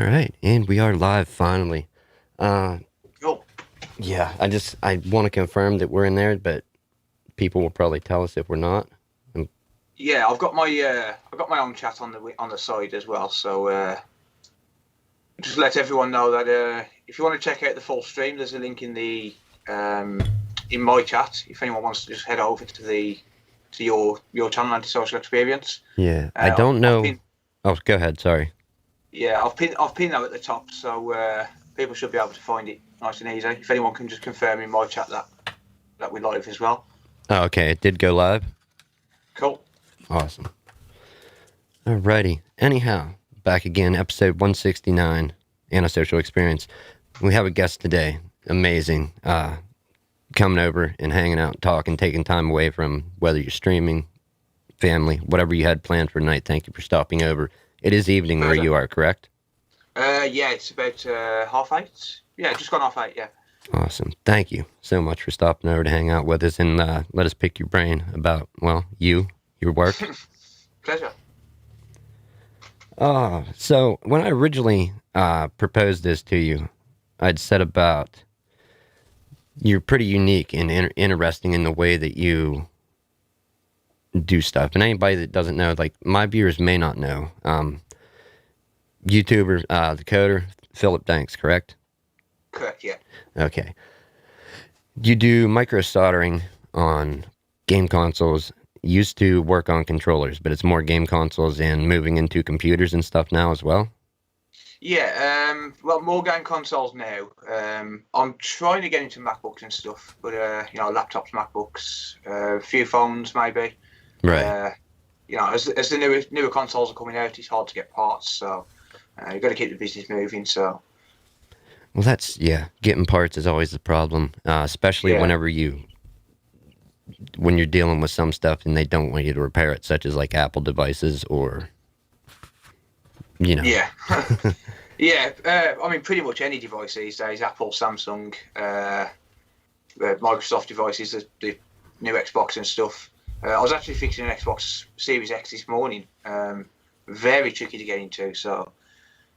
right, and we are live finally. Uh, Cool. yeah, I want to confirm that we're in there, but people will probably tell us if we're not. Yeah, I've got my own chat on the side as well. So just let everyone know that if you want to check out the full stream, there's a link in my chat. If anyone wants to just head over to your channel, Antisocial Experience. Yeah, I don't know. Oh, go ahead. Sorry. I've pinned that at the top, so people should be able to find it nice and easy. If anyone can just confirm in my chat that we're live as well. Oh, okay, it did go live. Cool. Awesome. Alrighty. Anyhow, back again, episode 169, Antisocial Experience. We have a guest today. Amazing. Coming over and hanging out, talking, taking time away from whether you're streaming, family, whatever you had planned for tonight. Thank you for stopping over. It is evening where you are, correct? Yeah, it's about 8:30. Yeah, just gone 8:30, yeah. Awesome. Thank you so much for stopping over to hang out with us and let us pick your brain about, well, your work. Pleasure. So when I originally proposed this to you, I'd said about you're pretty unique and interesting in the way that you do stuff. And anybody that doesn't know, like my viewers may not know, YouTuber, DeCoder, Philip Danks, correct? Correct, yeah. Okay. You do micro soldering on game consoles. Used to work on controllers, but it's more game consoles and moving into computers and stuff now as well. Yeah, well, more game consoles now. I'm trying to get into MacBooks and stuff, but laptops, MacBooks, a few phones maybe. Right. As the newer consoles are coming out, it's hard to get parts, so you've got to keep the business moving. So. Well, getting parts is always the problem, especially when you're dealing with some stuff and they don't want you to repair it, such as like Apple devices or, Yeah. Yeah, I mean, pretty much any device these days, Apple, Samsung, Microsoft devices, the new Xbox and stuff. I was actually fixing an Xbox Series X this morning. Very tricky to get into, so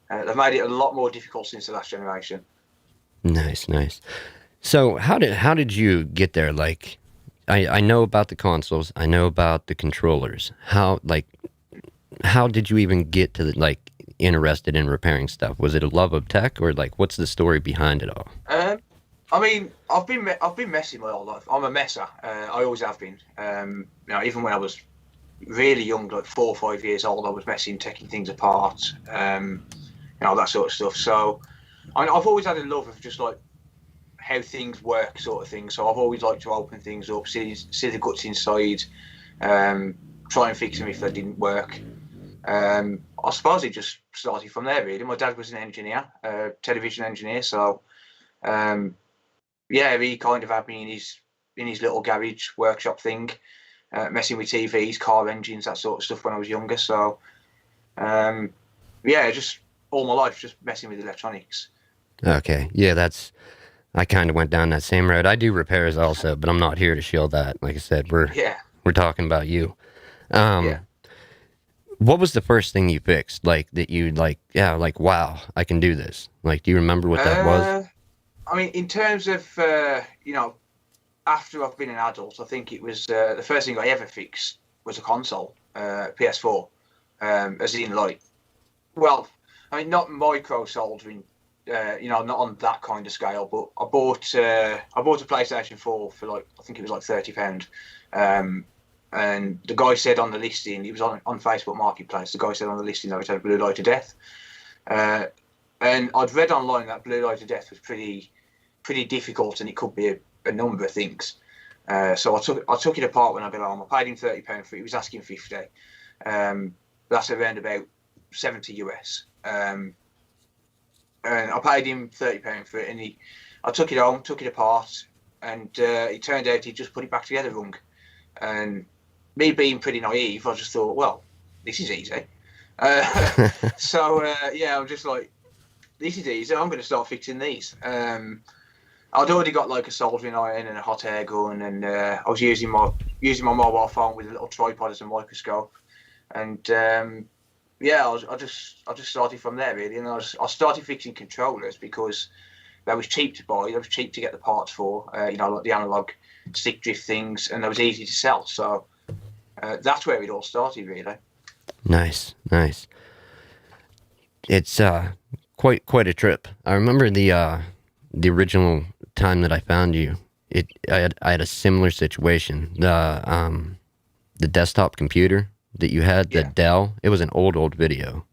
they've made it a lot more difficult since the last generation. Nice. So how did you get there? Like, I know about the consoles, I know about the controllers. How did you even get to interested in repairing stuff? Was it a love of tech, or what's the story behind it all? I mean, I've been messy my whole life. I'm a messer. I always have been. Even when I was really young, like 4 or 5 years old, I was messing, taking things apart, that sort of stuff. So, I've always had a love of just like how things work, sort of thing. So I've always liked to open things up, see the guts inside, try and fix them if they didn't work. I suppose it just started from there, really. My dad was an engineer, television engineer, so he kind of had me in his little garage workshop thing, messing with TVs, car engines, that sort of stuff when I was younger. So just all my life just messing with electronics. Okay, yeah, I kind of went down that same road. I do repairs also, but I'm not here to shield that. Like I said, we're talking about you. What was the first thing you fixed? Wow, I can do this. Do you remember what that was? I mean, in terms of, after I've been an adult, I think it was the first thing I ever fixed was a console, PS4, as in not micro soldering, not on that kind of scale, but I bought a PlayStation 4 for I think it was £30. And the guy said on the listing, he was on Facebook Marketplace, the guy said on the listing that it had blue light of death. And I'd read online that blue light of death was pretty difficult and it could be a number of things. So I took it apart when I got home. I paid him £30 for it. He was asking 50. That's around about 70 US. And I paid him £30 for it, and I took it home, took it apart, and it turned out he just put it back together wrong. And me being pretty naive, I just thought, well, this is easy. I'm just like, this is easy. I'm going to start fixing these. I'd already got a soldering iron and a hot air gun, and I was using my mobile phone with a little tripod as a microscope. And yeah, I just started from there really, and I started fixing controllers because they was cheap to buy, they was cheap to get the parts for, like the analog stick drift things, and they was easy to sell. So that's where it all started really. Nice, nice. It's quite a trip. I remember the original time that I found you. I had a similar situation. The desktop computer that you had, the Yeah. Dell. It was an old video.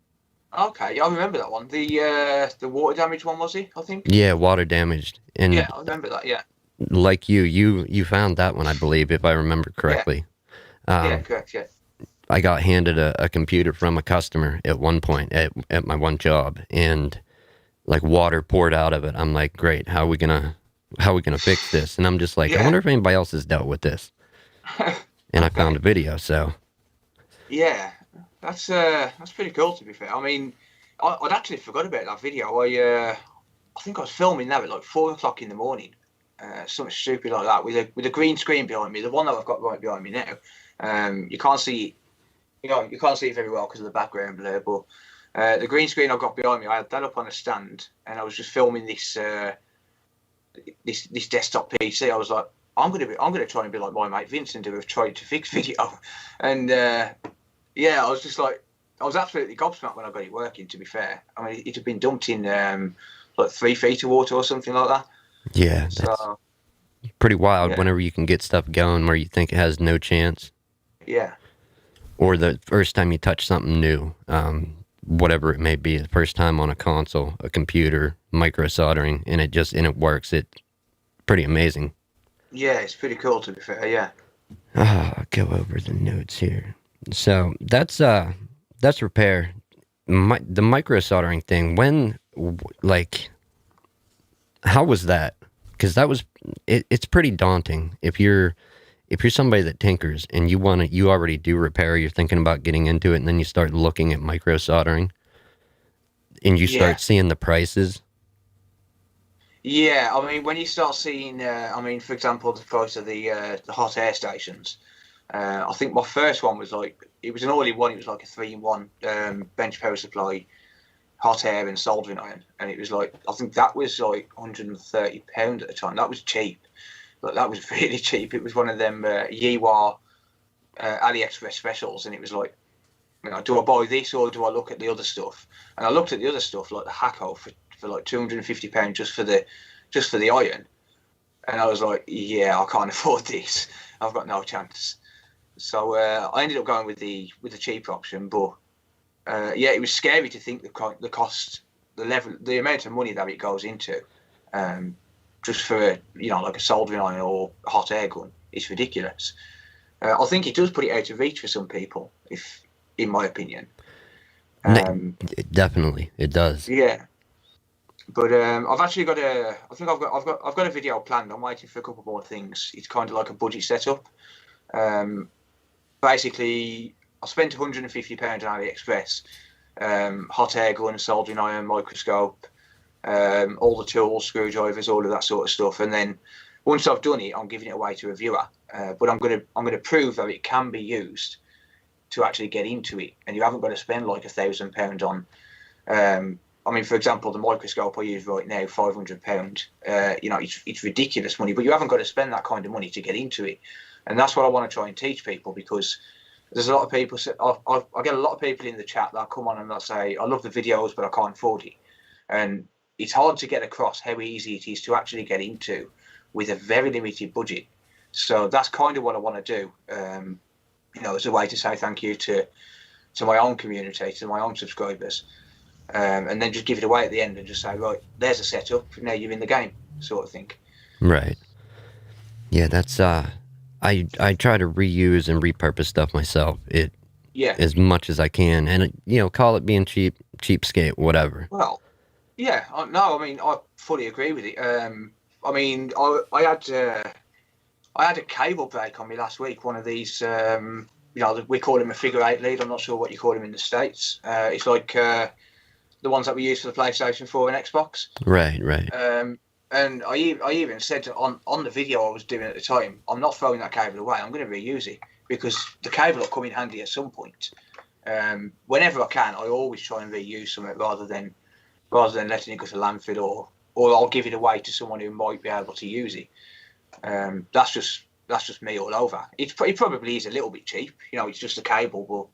Okay, I remember that one. The water damage one, was it? I think. Yeah, water damaged. Yeah, And I remember that. Yeah. like you found that one, I believe, if I remember Yeah. correctly. Yeah. Um, Correct. Yeah. I got handed a computer from a customer at one point at my one job, and like water poured out of it. I'm like, great, how are we gonna fix this? And I'm just like, I Yeah. wonder if anybody else has dealt with this. And I found Okay. a video, so Yeah. That's pretty cool to be fair. I mean, I'd actually forgot about that video. I think I was filming that at like 4 o'clock in the morning. Something stupid like that with a green screen behind me. The one that I've got right behind me now. You can't see, you can't see it very well because of the background blur. But the green screen I've got behind me, I had that up on a stand, and I was just filming this desktop PC. I was like, I'm gonna try and be like my mate Vincent, who have tried to fix video, and yeah, I was just like, I was absolutely gobsmacked when I got it working. To be fair, I mean, it had been dumped in like 3 feet of water or something like that. yeah, that's So pretty wild. yeah, Whenever you can get stuff going where you think it has no chance, yeah, or the first time you touch something new, whatever it may be, the first time on a console, a computer, micro soldering, and it works. It's pretty amazing. yeah, it's pretty cool to be fair. Yeah, I'll go over the notes here. So that's repair. The micro soldering thing. Like, how was that? Because it's pretty daunting if you're somebody that tinkers and you already do repair. You're thinking about getting into it, and then you start looking at micro soldering, and you yeah, start seeing the prices. yeah. I mean, when you start seeing, I mean, for example, the price of the hot air stations. I think my first one was like, it was an all-in-one. It was like a 3-in-1 bench power supply, hot air and soldering iron, and it was like, I think that was like £130 at the time. That was cheap. Like, that was really cheap. It was one of them Yiwa AliExpress specials, and it was like, do I buy this or do I look at the other stuff? And I looked at the other stuff like the Hacko for like £250 just for the iron, and I was like, yeah, I can't afford this. I've got no chance. So I ended up going with the cheaper option, but yeah, it was scary to think the cost, the level, the amount of money that it goes into, just for like a soldering iron or hot air gun. It's ridiculous. I think it does put it out of reach for some people, if in my opinion. Um, Definitely, it does. yeah, but I've actually got I think I've got a video planned. I'm waiting for a couple more things. It's kind of like a budget setup. Um, Basically, I spent £150 on AliExpress. Hot air gun, soldering iron, microscope, all the tools, screwdrivers, all of that sort of stuff. And then once I've done it, I'm giving it away to a viewer. But I'm gonna prove that it can be used to actually get into it, and you haven't got to spend like £1,000 on. I mean, for example, the microscope I use right now, £500. It's ridiculous money, but you haven't got to spend that kind of money to get into it. And that's what I want to try and teach people, because there's a lot of people. I get a lot of people in the chat that come on and they'll say, "I love the videos, but I can't afford it." And it's hard to get across how easy it is to actually get into with a very limited budget. So that's kind of what I want to do. As a way to say thank you to my own community, to my own subscribers, and then just give it away at the end and just say, right, there's a setup. Now you're in the game, sort of thing. Right. Yeah, that's I try to reuse and repurpose stuff myself. Yeah. As much as I can, and call it being cheapskate, whatever. Well, yeah. No, I mean, I fully agree with it. I mean, I had a cable break on me last week. One of these, we call him a figure eight lead. I'm not sure what you call him in the States. It's like the ones that we use for the PlayStation 4 and Xbox. Right. And I even said on the video I was doing at the time, I'm not throwing that cable away. I'm going to reuse it, because the cable will come in handy at some point. Whenever I can, I always try and reuse something rather than letting it go to landfill, or I'll give it away to someone who might be able to use it. That's just me all over. It probably is a little bit cheap, it's just a cable,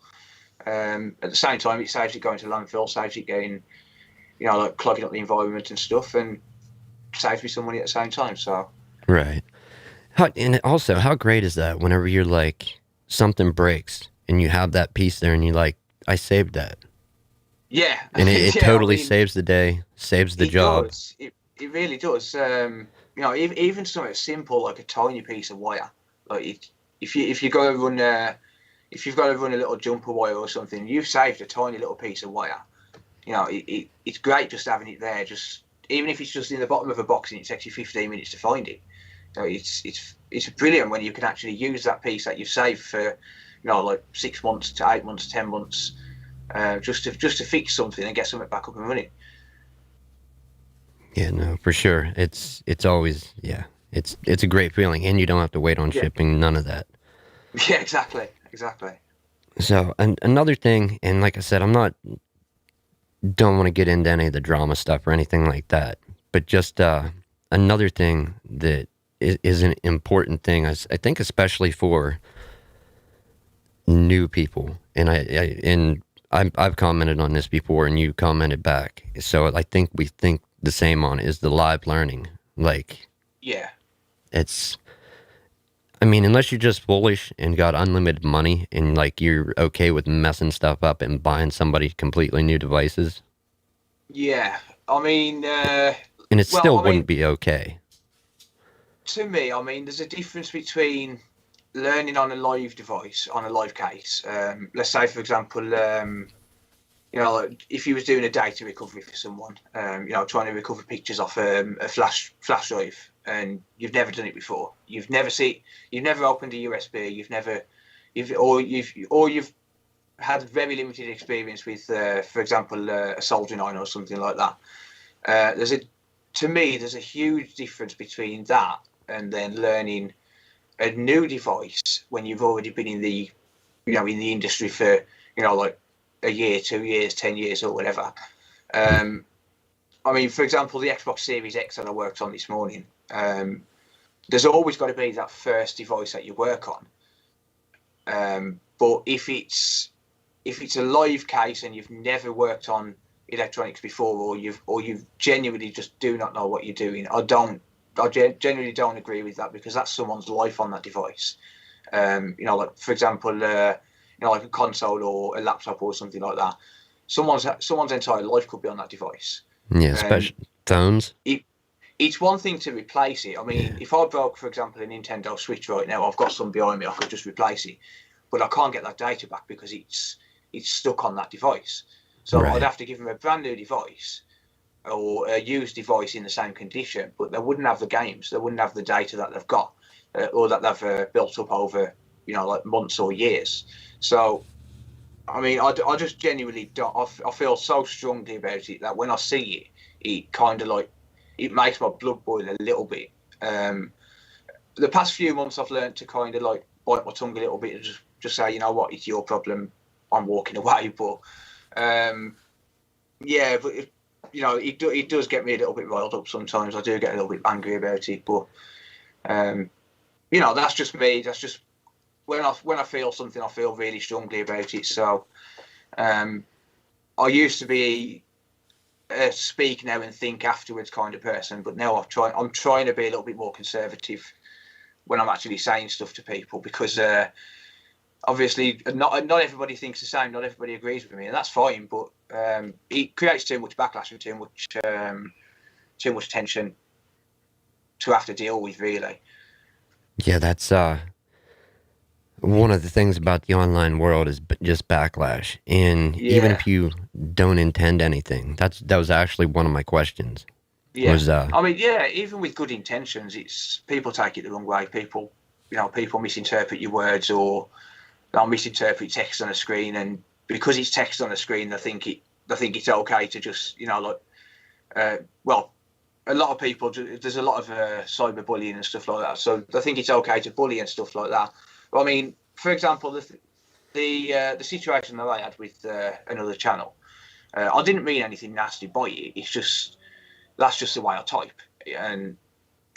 but at the same time, it saves it going to landfill, saves it getting, like clogging up the environment and stuff, and saves me some money at the same time. So Right. And also, how great is that whenever you're like, something breaks and you have that piece there and you're like, I saved that. yeah, And it yeah, totally saves the day, saves the job. Does. It really does. Even something simple like a tiny piece of wire, like if you got to run if you've got to run a little jumper wire or something, you've saved a tiny little piece of wire. It's great just having it there. Just even if it's just in the bottom of a box and it takes you 15 minutes to find it. It's brilliant when you can actually use that piece that you've saved for, like 6 months to 8 months, 10 months, just to fix something and get something back up and running. Yeah, no, for sure. It's always, yeah, it's a great feeling, and you don't have to wait on shipping, none of that. Yeah, exactly. So, and another thing, and like I said, don't want to get into any of the drama stuff or anything like that, but just another thing that is an important thing, I think, especially for new people, and I've commented on this before, and you commented back. So I think we think the same on is the live learning. Like, yeah, I mean, unless you're just foolish and got unlimited money and like you're okay with messing stuff up and buying somebody completely new devices. Yeah, I mean, and it still wouldn't be okay. To me, I mean, there's a difference between learning on a live device, on a live case. Let's say, for example, if you was doing a data recovery for someone, trying to recover pictures off a flash drive, and you've never done it before. You've never opened a USB. You've had very limited experience with, for example, a soldering iron or something like that. To me, there's a huge difference between that and then learning a new device when you've already been in the industry for, like a year, 2 years, 10 years or whatever. I mean, for example, the Xbox Series X that I worked on this morning, there's always got to be that first device that you work on. But if it's a live case and you've never worked on electronics before, or you genuinely just do not know what you're doing, I generally don't agree with that, because that's someone's life on that device. Like for example, like a console or a laptop or something like that. Someone's entire life could be on that device. Yeah, especially phones. It's one thing to replace it. I mean, if I broke, for example, a Nintendo Switch right now, I've got some behind me, I could just replace it, but I can't get that data back because it's stuck on that device. So I'd have to give them a brand new device or a used device in the same condition, but they wouldn't have the games, they wouldn't have the data that they've got, or that they've built up over, like months or years. So, I mean, I just genuinely don't. I feel so strongly about it that when I see it kind of like, it makes my blood boil a little bit. The past few months, I've learned to kind of like bite my tongue a little bit and just say, you know what, it's your problem, I'm walking away. But but it does get me a little bit riled up sometimes. I do get a little bit angry about it, but that's just me. That's just when I feel something, I feel really strongly about it. So I used to be a speak now and think afterwards kind of person, but now I'm trying to be a little bit more conservative when I'm actually saying stuff to people, because obviously not everybody thinks the same, not everybody agrees with me, and that's fine, but it creates too much backlash and too much tension to have to deal with, really. Yeah, that's one of the things about the online world is just backlash, and even if you don't intend anything, that was actually one of my questions. I mean, even with good intentions, it's people take it the wrong way. People misinterpret your words, or they'll misinterpret text on a screen, and because it's text on a screen, they think it's okay to just a lot of people, there's a lot of cyberbullying and stuff like that, so they think it's okay to bully and stuff like that. But I mean, for example, the situation that I had with another channel, I didn't mean anything nasty by it. It's just that's just the way I type, and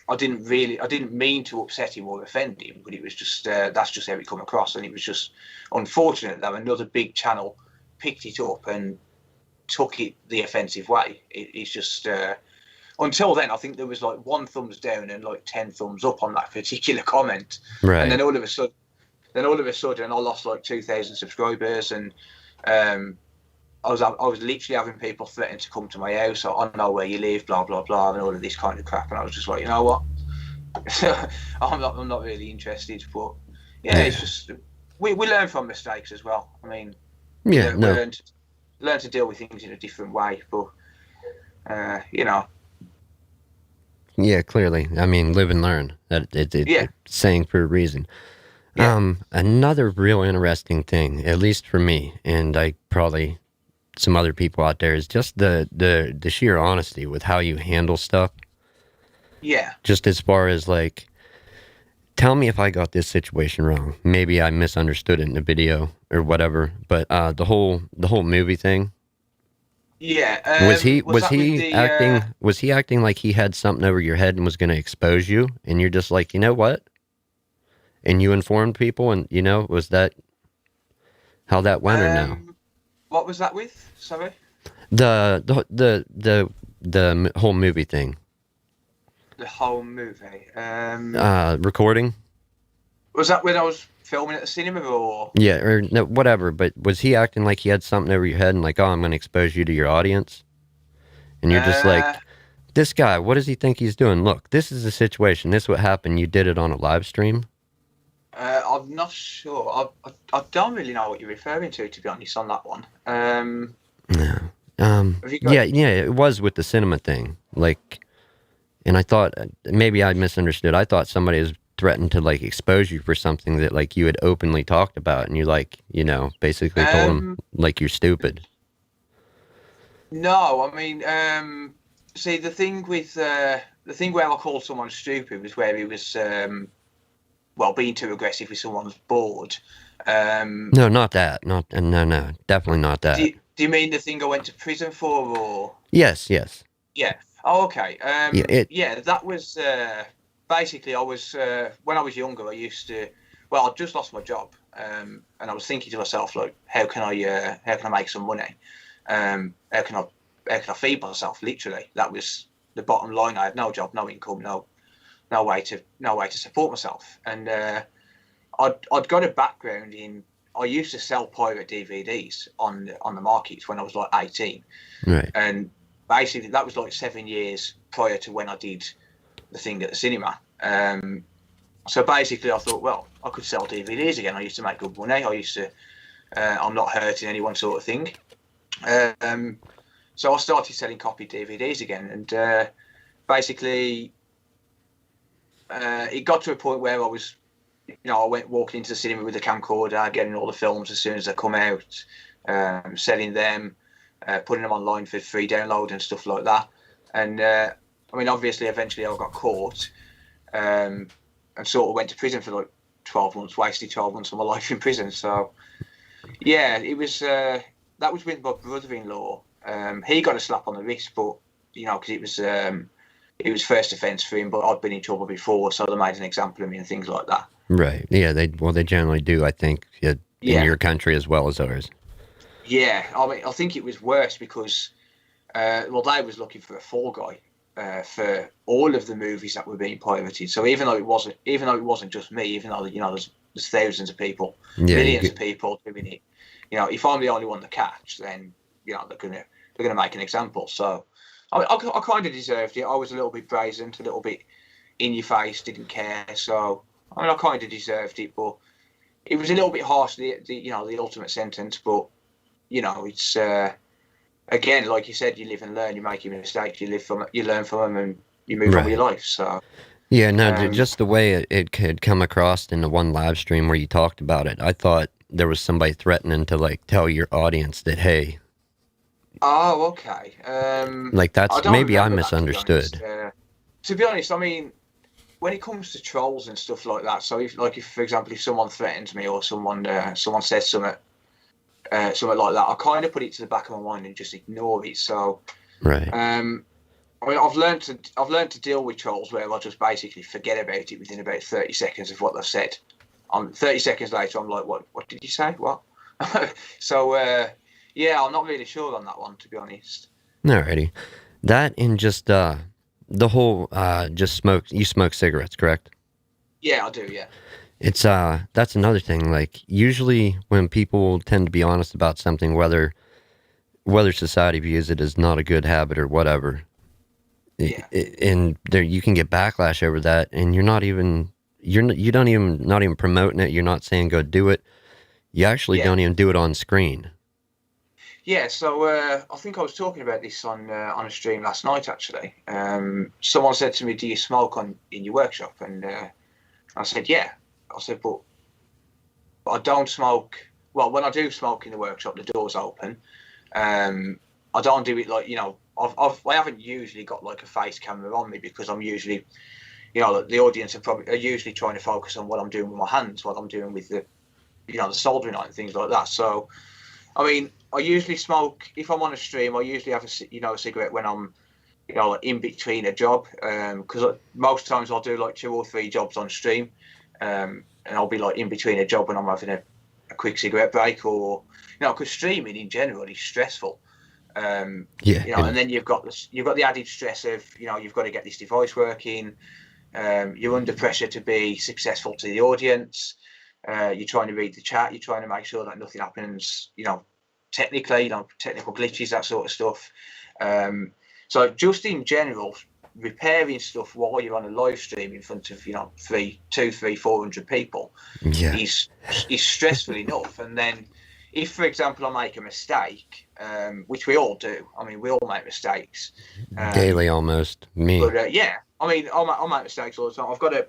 I didn't mean to upset him or offend him, but it was just that's just how it come across, and it was just unfortunate that another big channel picked it up and took it the offensive way. It's just until then, I think there was like 1 thumbs down and like 10 thumbs up on that particular comment, Right. and then all of a sudden, I lost like 2,000 subscribers, and I was literally having people threatening to come to my house. I know where you live, blah blah blah, and all of this kind of crap. And I was just like, you know what, I'm not really interested. But yeah, it's just we learn from mistakes as well. I mean, we learn to deal with things in a different way. But you know. Yeah, clearly. I mean, live and learn. It's saying for a reason. Yeah. Another real interesting thing, at least for me, and I probably some other people out there, is just the sheer honesty with how you handle stuff. Yeah. Just as far as like, tell me if I got this situation wrong. Maybe I misunderstood it in the video or whatever. But the whole movie thing. Yeah. Was he acting like he had something over your head and was going to expose you, and you're just like, you know what? And you informed people, and was that how that went or no? What was that with? Sorry. The whole movie thing. The whole movie. Recording. Was that when I was filming at the cinema, or? Yeah, or no, whatever. But was he acting like he had something over your head and like, oh, I'm going to expose you to your audience? And you're just like, this guy, what does he think he's doing? Look, this is the situation. This is what happened. You did it on a live stream. I'm not sure. I don't really know what you're referring to be honest, on that one. No. Yeah, it was with the cinema thing. Like, and I thought maybe I misunderstood. I thought somebody was threatened to like expose you for something that like you had openly talked about, and you like, basically told them like you're stupid. No, I mean, see, the thing where I called someone stupid was where he was. Being too aggressive with someone's board. No, not that. No, definitely not that. Do you mean the thing I went to prison for, or? Yes. Yeah. Oh, okay. That was basically I was when I was younger. I used to. Well, I just lost my job, and I was thinking to myself, like, how can I make some money? How can I feed myself? Literally, that was the bottom line. I had no job, no income, no way to support myself, and I'd got a background in. I used to sell pirate DVDs on the markets when I was like 18, right? And basically that was like 7 years prior to when I did the thing at the cinema. So basically I thought, well, I could sell DVDs again. I used to make good money. I used to, I'm not hurting anyone, sort of thing. So I started selling copied DVDs again, and basically. It got to a point where I was, I went walking into the cinema with a camcorder, getting all the films as soon as they come out, selling them, putting them online for free download and stuff like that. And I mean, obviously, eventually I got caught, and sort of went to prison for like 12 months, wasted 12 months of my life in prison. So, yeah, it was that was with my brother-in-law. He got a slap on the wrist, but because it was first offence for him, but I'd been in trouble before, so they made an example of me and things like that. Right. Yeah. They generally do, I think, in your country as well as ours. Yeah. I mean, I think it was worse because, they was looking for a fall guy for all of the movies that were being pirated. So even though it wasn't just me, even though there's thousands of people, millions of people doing it, if I'm the only one to catch, then they're gonna make an example. So. I kind of deserved it. I was a little bit brazen, a little bit in your face, didn't care. So I mean, I kind of deserved it, but it was a little bit harsh. The ultimate sentence, but it's again, like you said, you live and learn. You make your mistakes, you learn from them, and you move on with your life. So yeah, no, just the way it could come across in the one live stream where you talked about it, I thought there was somebody threatening to like tell your audience that, hey. Oh, okay. Like that's maybe I misunderstood. To be honest, I mean, when it comes to trolls and stuff like that, so if for example, if someone threatens me or someone says something like that, I kind of put it to the back of my mind and just ignore it. So, Right. I mean, I've learned to deal with trolls where I just basically forget about it within about 30 seconds of what they've said. 30 seconds later, I'm like, what did you say? What? So, yeah, I'm not really sure on that one, to be honest. Alrighty. That and just the whole just smoke. You smoke cigarettes, correct? Yeah, I do. Yeah. It's that's another thing. Like usually when people tend to be honest about something, whether society views it as not a good habit or whatever, Yeah. and there you can get backlash over that, and you're not even not even promoting it. You're not saying go do it. You actually Yeah. don't even do it on screen. Yeah, so I think I was talking about this on a stream last night. Actually, someone said to me, "Do you smoke in your workshop?" And I said, "Yeah." I said, "But I don't smoke. Well, when I do smoke in the workshop, the door's open. I don't do it like I haven't usually got like a face camera on me because I'm usually, the audience are usually trying to focus on what I'm doing with my hands, what I'm doing with the soldering iron and things like that. So, I mean, I usually smoke if I'm on a stream. I usually have a cigarette when I'm in between a job, because most times I'll do like 2 or 3 jobs on stream, and I'll be like in between a job when I'm having a quick cigarette break, or because streaming in general is stressful. And then you've got the added stress of you've got to get this device working. You're under pressure to be successful to the audience. You're trying to read the chat. You're trying to make sure that nothing happens, technically, technical glitches, that sort of stuff. So just in general, repairing stuff while you're on a live stream in front of 400 people is stressful enough. And then if, for example, I make a mistake, which we all do. I mean, we all make mistakes Daily, almost. Me. But yeah, I mean, I make mistakes all the time. I've got a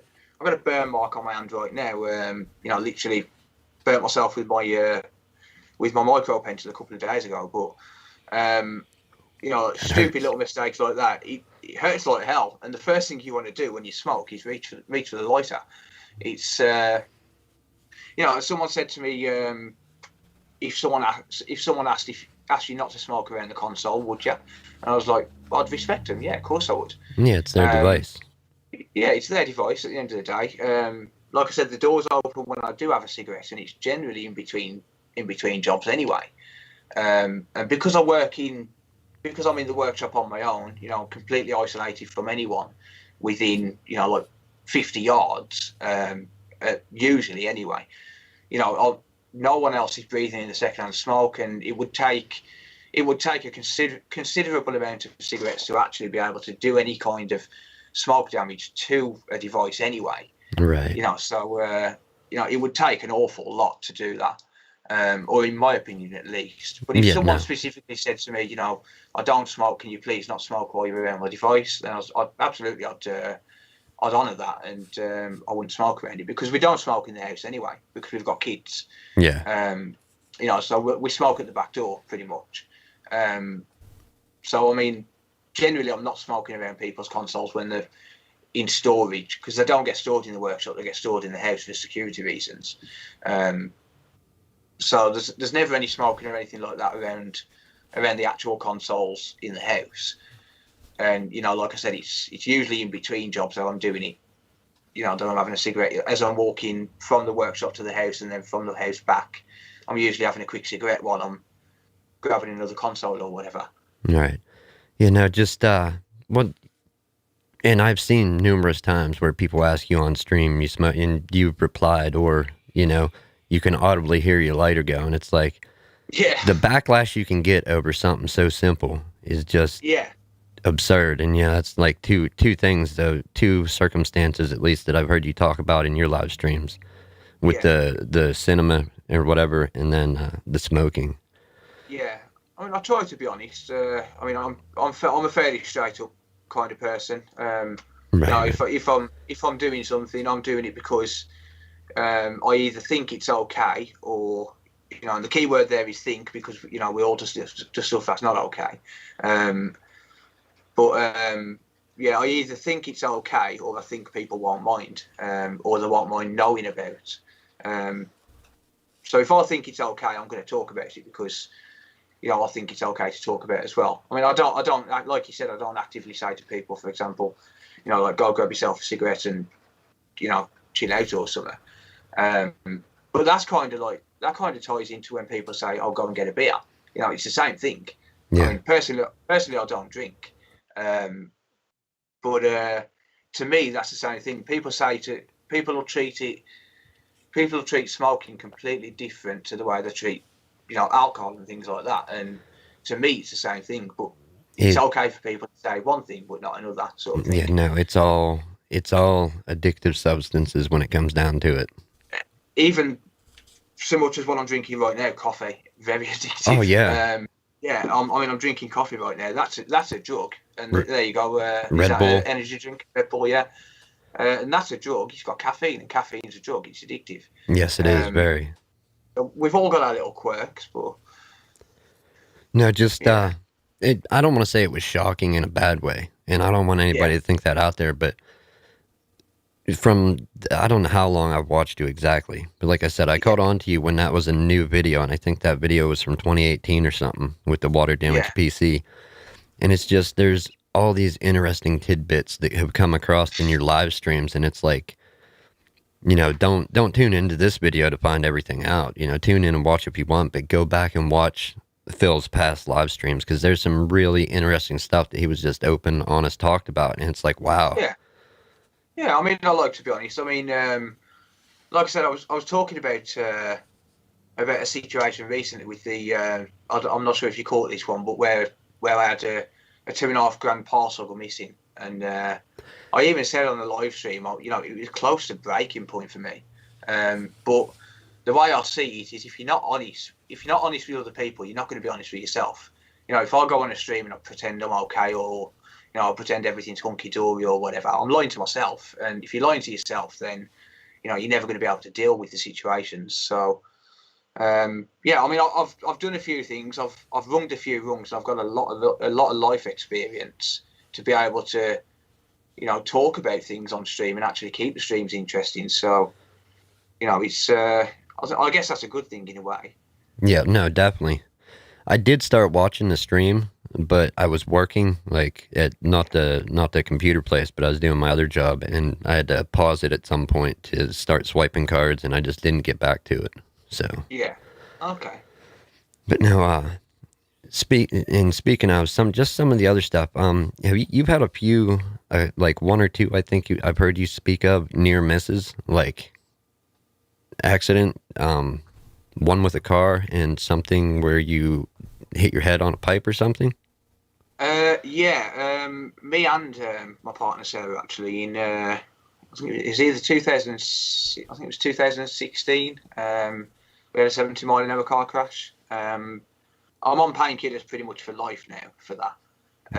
burn mark on my hand right now. Literally burnt myself with my micro pencil a couple of days ago. But stupid little mistakes like that, it hurts like hell. And the first thing you want to do when you smoke is reach for the lighter. It's someone said to me, if someone asked you not to smoke around the console, would you? And I was like, well, I'd respect them. Yeah, of course I would. Yeah, it's their device. Yeah, it's their device at the end of the day. Like I said, the door's open when I do have a cigarette, and it's generally in between jobs anyway. And because I'm in the workshop on my own, completely isolated from anyone within, like 50 yards, usually anyway, no one else is breathing in the secondhand smoke, and it would take a considerable amount of cigarettes to actually be able to do any kind of smoke damage to a device anyway. Right. So it would take an awful lot to do that. Or in my opinion, at least. But if someone specifically said to me, I don't smoke, can you please not smoke while you're around my device? Then I'd honour that, and I wouldn't smoke around it, because we don't smoke in the house anyway, because we've got kids. Yeah. So we smoke at the back door pretty much. So I mean, generally, I'm not smoking around people's consoles when they're in storage, because they don't get stored in the workshop; they get stored in the house for security reasons. So there's never any smoking or anything like that around the actual consoles in the house. And like I said, it's usually in between jobs that I'm doing it. That I'm having a cigarette as I'm walking from the workshop to the house, and then from the house back. I'm usually having a quick cigarette while I'm grabbing another console or whatever. Right. Yeah. No. Just what. And I've seen numerous times where people ask you on stream, you smoke, and you've replied, or you can audibly hear your lighter go, and it's like, the backlash you can get over something so simple is just absurd. And that's like two things, though, 2 circumstances at least that I've heard you talk about in your live streams, with the cinema or whatever, and then the smoking. Yeah, I mean, I try to be honest. I mean, I'm a fairly straight up kind of person. Right. If I'm doing something, I'm doing it because I either think it's okay, or and the key word there is think, because we all just stuff that's not okay. But I either think it's okay, or I think people won't mind, or they won't mind knowing about. So if I think it's okay, I'm going to talk about it because, I think it's okay to talk about it as well. I mean, I don't, like you said, I don't actively say to people, for example, like go grab yourself a cigarette and, chill out or something. But that kind of ties into when people say, "Oh, go and get a beer." It's the same thing. Yeah. I mean, personally, I don't drink. But to me, that's the same thing. People will treat smoking completely different to the way they treat, alcohol and things like that. And to me, it's the same thing. But it's okay for people to say one thing but not another sort of thing. Yeah, no, it's all addictive substances when it comes down to it. Even so much as what I'm drinking right now, coffee, very addictive. Oh yeah. I'm drinking coffee right now. That's a drug, and there you go. Red Bull, energy drink, Red Bull, yeah. And that's a drug. It's got caffeine, and caffeine's a drug. It's addictive. Yes, it is very. We've all got our little quirks, but no, just I don't want to say it was shocking in a bad way, and I don't want anybody to think that out there. But I don't know how long I've watched you exactly, but like I said, I caught on to you when that was a new video, and I think that video was from 2018 or something with the water damage PC. And it's just, there's all these interesting tidbits that have come across in your live streams, and it's like, don't tune into this video to find everything out. Tune in and watch if you want, but go back and watch Phil's past live streams, because there's some really interesting stuff that he was just open, honest, talked about, and it's like, wow. Yeah, I mean, I like to be honest. I mean, like I said, I was talking about a situation recently with the I'm not sure if you caught this one, but where I had a 2.5 grand parcel go missing, and I even said on the live stream, it was close to breaking point for me. But the way I see it is, if you're not honest with other people, you're not going to be honest with yourself. If I go on a stream and I pretend I'm okay, or I'll pretend everything's hunky-dory or whatever, I'm lying to myself. And if you're lying to yourself, then, you're never going to be able to deal with the situations. So, I mean, I've done a few things. I've runged a few rungs. I've got a lot of life experience to be able to, talk about things on stream and actually keep the streams interesting. So, it's, I guess that's a good thing in a way. Yeah, no, definitely. I did start watching the stream, but I was working, like, at not the computer place, but I was doing my other job, and I had to pause it at some point to start swiping cards, and I just didn't get back to it. So yeah, okay. But no, speaking of some of the other stuff, you've had a few, like one or two, I think I've heard you speak of near misses, like accident, one with a car and something where you hit your head on a pipe or something. Me and my partner Sarah, actually, in I think it was either 2016. We had a 70-mile-an-hour car crash. I'm on painkillers pretty much for life now for that.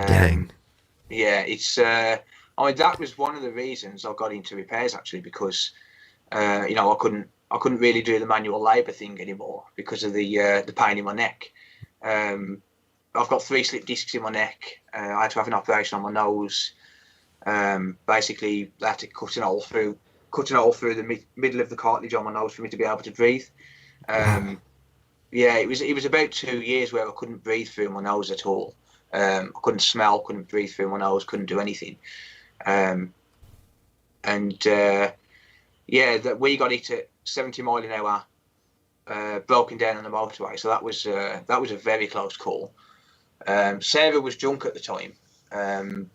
Dang. Yeah, it's. I mean, that was one of the reasons I got into repairs, actually, because I couldn't really do the manual labour thing anymore because of the pain in my neck. I've got 3 slip discs in my neck. I had to have an operation on my nose. Basically, they had to cut an hole through the middle of the cartilage on my nose for me to be able to breathe. It was about 2 years where I couldn't breathe through my nose at all. I couldn't smell, couldn't breathe through my nose, couldn't do anything. That we got hit at 70 mile an hour, broken down on the motorway. So that was a very close call. Sarah was drunk at the time, and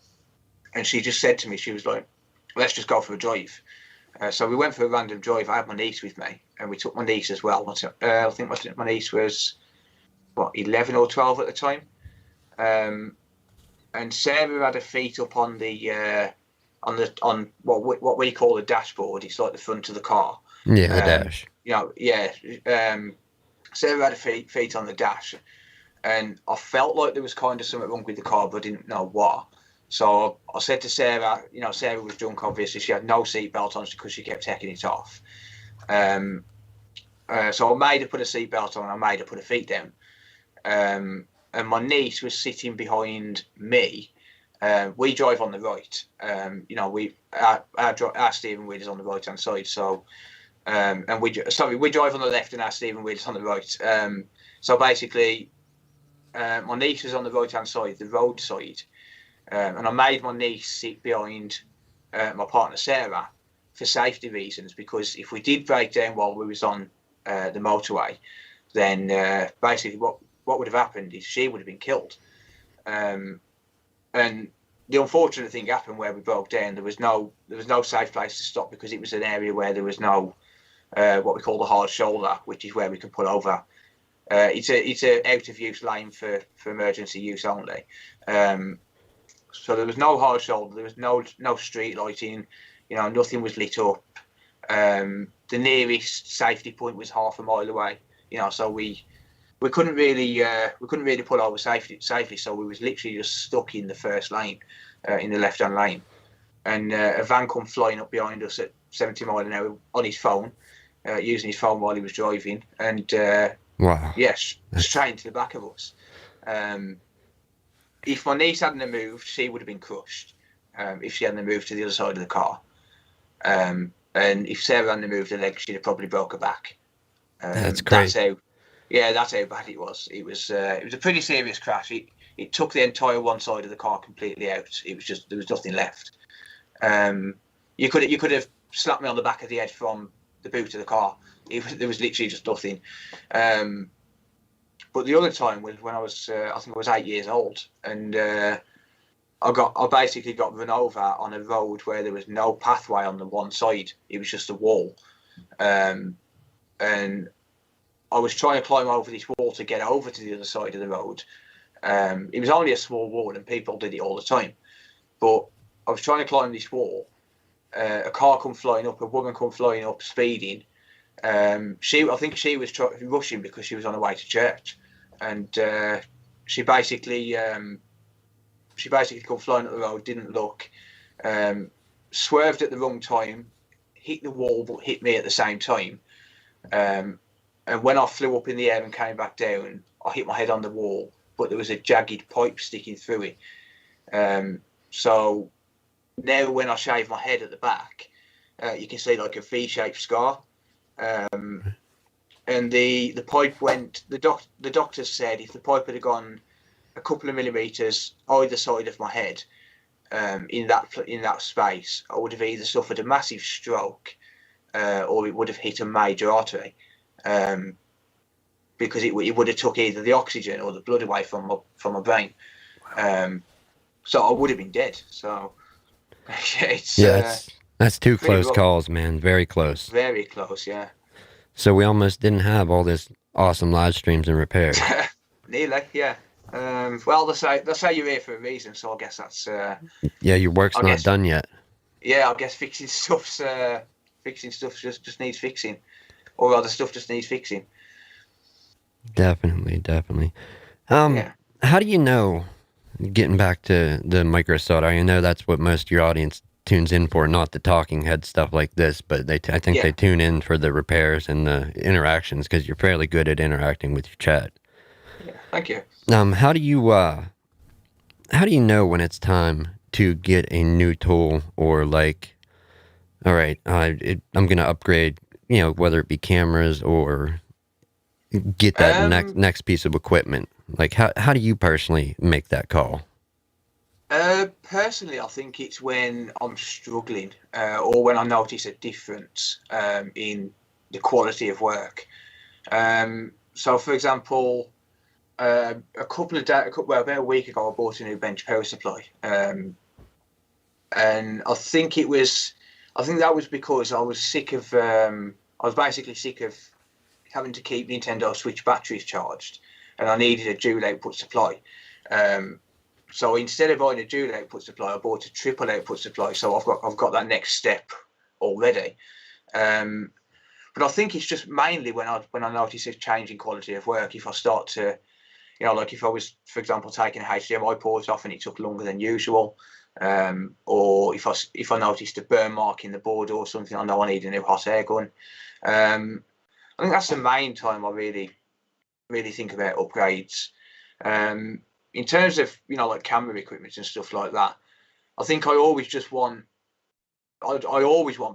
she just said to me, she was like, "Let's just go for a drive." So we went for a random drive. I had my niece with me, and we took my niece as well. I think my niece was 11 or 12 at the time, and Sarah had her feet up on what we call the dashboard. It's like the front of the car. Yeah, the dash. Sarah had her feet on the dash, and I felt like there was kind of something wrong with the car, but I didn't know what. So I said to Sarah, Sarah was drunk, obviously. She had no seatbelt on because she kept taking it off. So I made her put a seatbelt on, and I made her put her feet down. And my niece was sitting behind me, We drive on the right. Our steering wheel is on the right hand side. So, and we drive on the left, and our steering wheel is on the right. So basically, my niece was on the right hand side, the road side, and I made my niece sit behind my partner Sarah for safety reasons, because if we did break down while we was on the motorway, then basically what would have happened is she would have been killed. And the unfortunate thing happened where we broke down. There was no safe place to stop, because it was an area where there was no what we call the hard shoulder, which is where we can pull over. It's a out of use lane for emergency use only. So there was no hard shoulder. There was no street lighting. Nothing was lit up. The nearest safety point was half a mile away. So we couldn't really pull over safely. So we was literally just stuck in the first lane, in the left hand lane, and a van come flying up behind us at 70 miles an hour on his phone, using his phone while he was driving, and wow, yes, straight into the back of us. If my niece hadn't moved, she would have been crushed. If she hadn't moved to the other side of the car, and if Sarah hadn't moved her leg, she'd have probably broke her back. That's crazy. That's how bad it was. It was a pretty serious crash. It took the entire one side of the car completely out. It was just, there was nothing left. You could have slapped me on the back of the head from the boot of the car. There was literally just nothing. But the other time was when I was I think I was 8 years old, and I basically got run over on a road where there was no pathway on the one side. It was just a wall, and I was trying to climb over this wall to get over to the other side of the road. It was only a small wall, and people did it all the time. But I was trying to climb this wall. A car come flying up, a woman come flying up, speeding. I think she was rushing because she was on her way to church, and she basically come flying up the road, didn't look, swerved at the wrong time, hit the wall, but hit me at the same time. And when I flew up in the air and came back down, I hit my head on the wall, but there was a jagged pipe sticking through it. So now when I shave my head at the back, you can see like a V-shaped scar. And the pipe went. The doctors said if the pipe had gone a couple of millimeters either side of my head, in that space, I would have either suffered a massive stroke, or it would have hit a major artery, because it would have took either the oxygen or the blood away from my brain. So I would have been dead. So that's two close calls, man. Very close. Very close, yeah. So we almost didn't have all this awesome live streams and repairs. Nearly, yeah. Well, they say you're here for a reason, so I guess that's. Yeah, your work's not done yet. Yeah, I guess fixing stuff just needs fixing, or other stuff just needs fixing. Definitely. Yeah. How do you know? Getting back to the micro soda, I know that's what most of your audience tunes in for, not the talking head stuff like this, but I think they tune in for the repairs and the interactions, because you're fairly good at interacting with your chat. Yeah, thank you. How do you know when it's time to get a new tool, or like, all right, I'm gonna upgrade, whether it be cameras or get that next piece of equipment? Like, how do you personally make that call? Personally, I think it's when I'm struggling, or when I notice a difference in the quality of work. So, for example, about a week ago, I bought a new bench power supply, and I think that was because I was basically sick of having to keep Nintendo Switch batteries charged, and I needed a dual output supply. So instead of buying a dual output supply, I bought a triple output supply. So I've got that next step already. But I think it's just mainly when I notice a change in quality of work. If I start to, like if I was, for example, taking a HDMI port off and it took longer than usual, or if I noticed a burn mark in the board or something, I know I need a new hot air gun. I think that's the main time I really think about upgrades. in terms of, you know, like camera equipment and stuff like that, I think I always want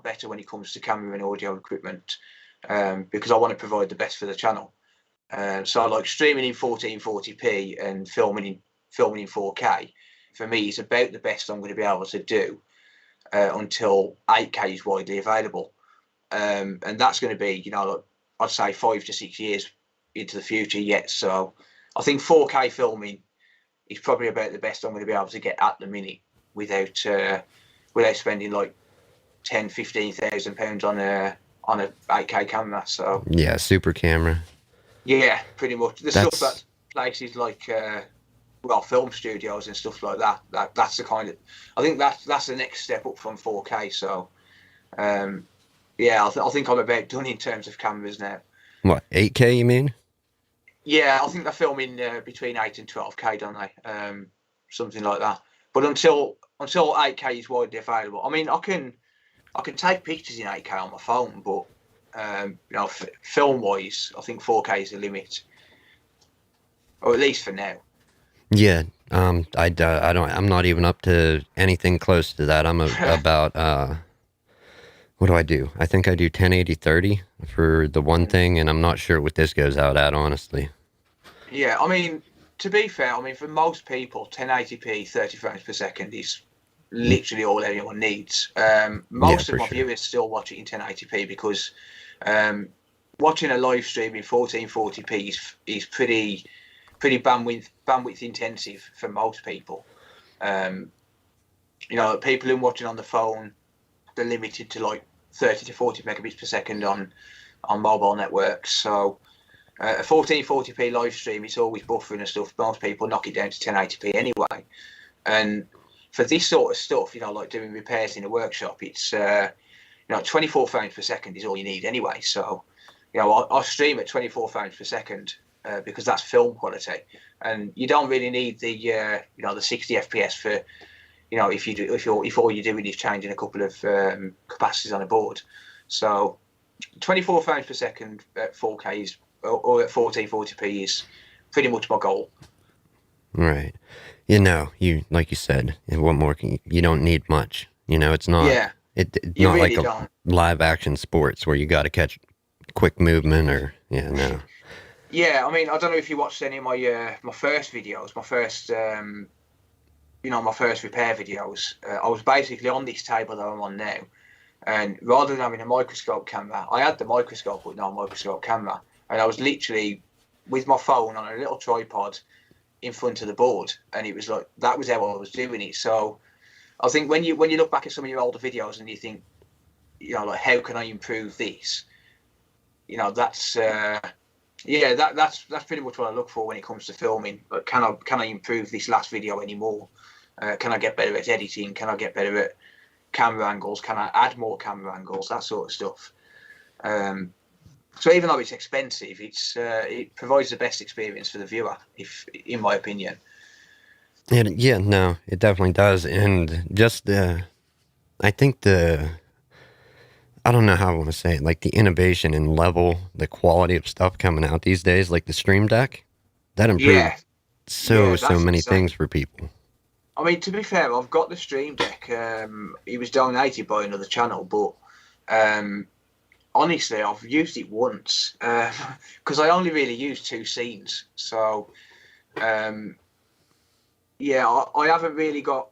better when it comes to camera and audio equipment, because I want to provide the best for the channel. So like streaming in 1440p and filming in 4K, for me, is about the best I'm going to be able to do until 8K is widely available. And that's going to be, you know, like, I'd say 5 to 6 years into the future yet. So I think 4K filming is probably about the best I'm going to be able to get at the minute without spending like £10,000-15,000 on a 8K camera. So yeah, super camera. Yeah, pretty much. The stuff that places like film studios and stuff like that. That's the kind of, I think that's the next step up from 4K. So yeah, I think I'm about done in terms of cameras now. What, 8K you mean? Yeah, I think they're filming between 8 and 12K, don't they? Something like that. But until 8K is widely available, I mean, I can take pictures in 8K on my phone, but you know, film wise, I think 4K is the limit, or at least for now. Yeah, I'm not even up to anything close to that. I'm about what do I do? I think I do 1080-30 for the one thing, and I'm not sure what this goes out at, honestly. Yeah, I mean, to be fair, I mean, for most people, 1080p 30 frames per second is literally all anyone needs. Most of my viewers still watch it in 1080p because watching a live stream in 1440p is pretty bandwidth intensive for most people. You know, people who are watching on the phone, they're limited to like 30 to 40 megabits per second on mobile networks. So a 1440p live stream, it's always buffering and stuff. Most people knock it down to 1080p anyway. And for this sort of stuff, you know, like doing repairs in a workshop, it's you know, 24 frames per second is all you need anyway. So, you know, I stream at 24 frames per second because that's film quality, and you don't really need the you know, the 60 FPS for, you know, if all you're doing is changing a couple of capacitors on a board. So 24 frames per second at 4K is, or at 1440p is pretty much my goal. Right. You know, like you said, what more you don't need much. You know, it's not. Yeah. It's you not really like a live action sports where you got to catch quick movement or no. Yeah, I mean, I don't know if you watched any of my my first videos, my first you know, my first repair videos. I was basically on this table that I'm on now, and rather than having a microscope camera, I had the microscope but no microscope camera, and I was literally with my phone on a little tripod in front of the board, and it was like, that was how I was doing it. So I think when you look back at some of your older videos and you think, you know, like, how can I improve this? You know, that's yeah, that's pretty much what I look for when it comes to filming. But can I improve this last video anymore? Can I get better at editing? Can I get better at camera angles? Can I add more camera angles? That sort of stuff. So even though it's expensive, it provides the best experience for the viewer, in my opinion. Yeah, no, it definitely does. And just I think I don't know how I want to say it, like the innovation and level, the quality of stuff coming out these days, like the Stream Deck, that improved so many things for people. I mean, to be fair, I've got the Stream Deck. It was donated by another channel, but honestly, I've used it once because I only really used 2 scenes. So yeah, I haven't really got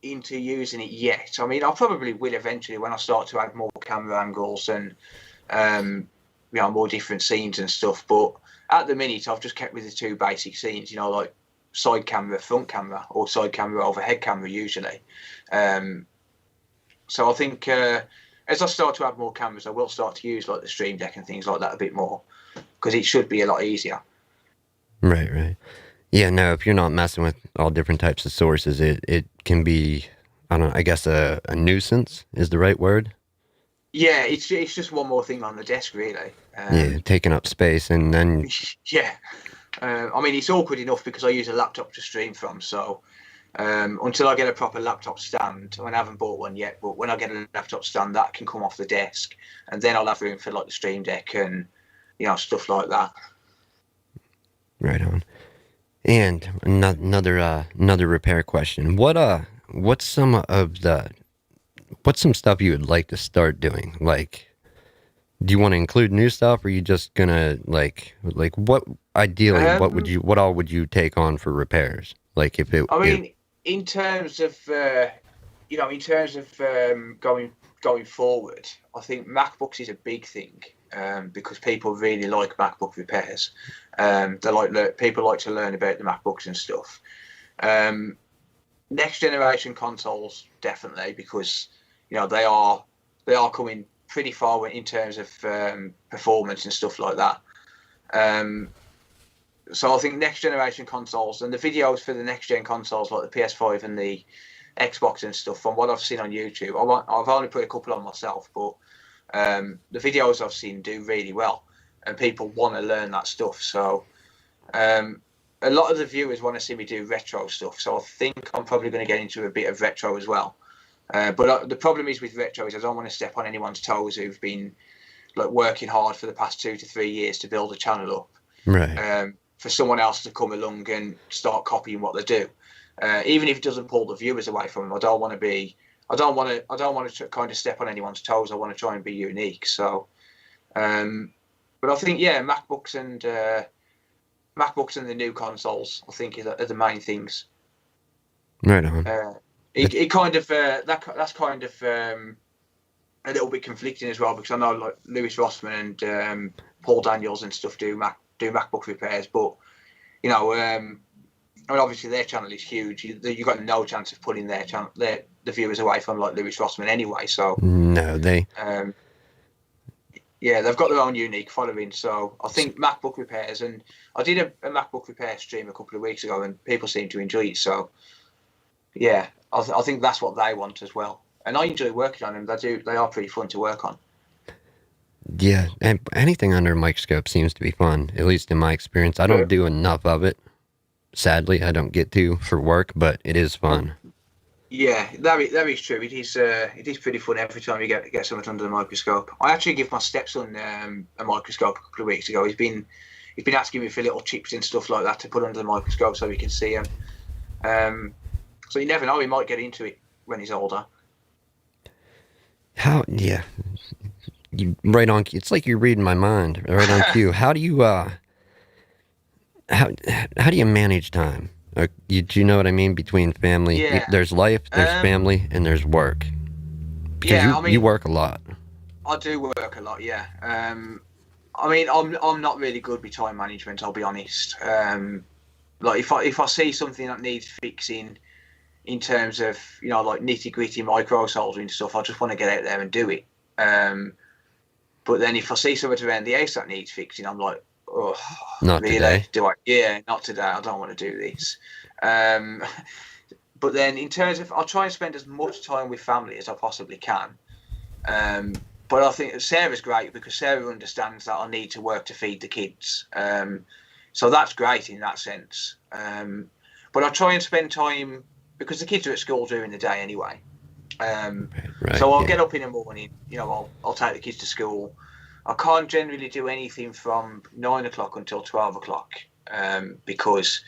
into using it yet. I mean, I probably will eventually when I start to add more camera angles and you know, more different scenes and stuff. But at the minute, I've just kept with the 2 basic scenes. You know, like side camera, front camera, or side camera, overhead camera usually. So I think as I start to add more cameras, I will start to use like the Stream Deck and things like that a bit more, because it should be a lot easier. Right. Yeah, no, if you're not messing with all different types of sources, it can be, I don't know, I guess a nuisance is the right word. Yeah, it's just one more thing on the desk, really. Yeah, taking up space, and then... Yeah. I mean, it's awkward enough because I use a laptop to stream from, so until I get a proper laptop stand, I haven't bought one yet, but when I get a laptop stand, that can come off the desk, and then I'll have room for like the Stream Deck and, you know, stuff like that. Right on. Yeah, no, you're definitely right. I think the, I don't know, I guess a nuisance is the right word. Yeah, I mean, it's awkward enough because I use a laptop to stream from, until I get a proper laptop stand, I haven't bought one yet, but when I get a laptop stand, that can come off the desk, and then I'll have room for like the Stream Deck and, you know, stuff like that. And another repair question. What's some stuff you would like to start doing? Like, do you want to include new stuff, or are you just gonna what ideally Um, what all would you take on for repairs? Like I if mean, in terms of going forward, I think MacBooks is a big thing because people really like MacBook repairs. People like to learn about the MacBooks and stuff. Um, Next generation consoles definitely because they are coming pretty far in terms of performance and stuff like that. Um, so I think next generation consoles and the videos for the next gen consoles like the PS5 and the Xbox and stuff, from what I've seen on YouTube, I've only put a couple on myself, but the videos I've seen do really well, and people want to learn that stuff. So um, a lot of the viewers want to see me do retro stuff. So I think I'm probably going to get into a bit of retro as well. But the problem is with retro is I don't want to step on anyone's toes who've been like working hard for the past 2 to 3 years to build a channel up. right. For someone else to come along and start copying what they do, even if it doesn't pull the viewers away from them. I don't want to kind of step on anyone's toes. I want to try and be unique. So, but I think MacBooks and the new consoles, I think, are the main things. Right on. It kind of that's kind of a little bit conflicting as well because I know like Lewis Rossman and Paul Daniels and stuff do MacBook repairs, but I mean, obviously their channel is huge. You got no chance of pulling the viewers away from like Lewis Rossman anyway. So No, they yeah, they've got their own unique following. So I think MacBook repairs, and I did a MacBook repair stream a couple of weeks ago, and people seem to enjoy it. So yeah, I think that's what they want as well. And I enjoy working on them. They are pretty fun to work on. yeah, and anything under a microscope seems to be fun, at least in my experience. I don't do enough of it. Sadly, I don't get to for work, but it is fun. Yeah, that is true. It is pretty fun every time you get something under the microscope. I actually gave my stepson a microscope a couple of weeks ago. He's been asking me for little chips and stuff like that to put under the microscope so he can see them. So you never know, he might get into it when he's older. How? Yeah, you right on. It's like you're reading my mind. Right on cue. How do you how do you manage time? Do you know what I mean? Between family, Yeah, there's life, there's family, and there's work. Because yeah. I you mean, work a lot. I do work a lot. Yeah. I mean, I'm not really good with time management. I'll be honest. Like if I see something that needs fixing, in terms of like nitty gritty micro soldering stuff, I just want to get out there and do it. But then if I see something around the house that needs fixing, I'm like, oh, Not really? today. Do I? Yeah, not today. I don't want to do this. But then in terms of, I'll try and spend as much time with family as I possibly can. But I think Sarah's great because Sarah understands that I need to work to feed the kids. So that's great in that sense. But I try and spend time because the kids are at school during the day anyway. Right. So I'll Yeah. get up in the morning. I'll take the kids to school. I can't generally do anything from 9 o'clock until 12 o'clock because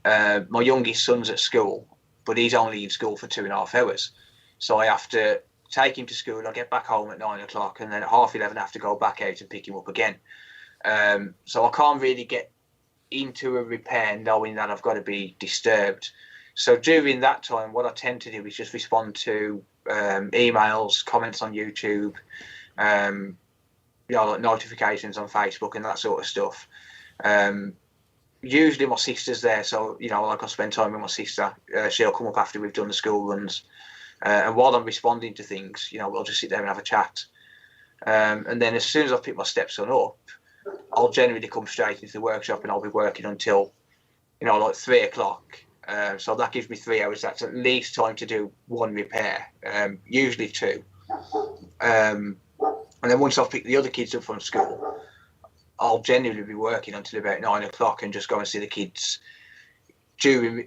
my youngest son's at school, but he's only in school for 2.5 hours. So I have to take him to school. I get back home at 9 o'clock, and then at 11:30 I have to go back out and pick him up again. So I can't really get into a repair knowing that I've got to be disturbed. So during that time, what I tend to do is just respond to emails, comments on YouTube, like notifications on Facebook and that sort of stuff. Usually my sister's there, so like I spend time with my sister. She'll come up after we've done the school runs, and while I'm responding to things, we'll just sit there and have a chat. And then as soon as I've picked my stepson up, I'll generally come straight into the workshop and I'll be working until like 3 o'clock. So that gives me 3 hours. That's at least time to do one repair, usually two. And then once I've picked the other kids up from school, I'll generally be working until about 9 o'clock and just go and see the kids. During,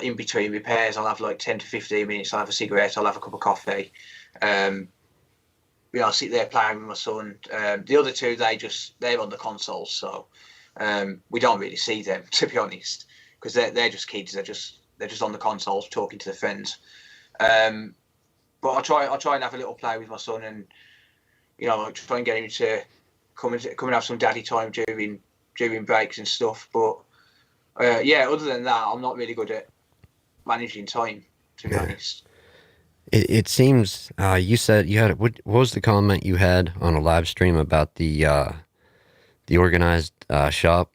in between repairs, I'll have like 10 to 15 minutes. I'll have a cigarette. I'll have a cup of coffee. I'll sit there playing with my son. The other two, they're on the consoles, so We don't really see them, to be honest, because they're just kids. They're just on the consoles talking to their friends. But I try and have a little play with my son, and try and get him to come and have some daddy time during breaks and stuff. But other than that, I'm not really good at managing time, to be honest. It seems you said you had what was the comment you had on a live stream about the organized shop?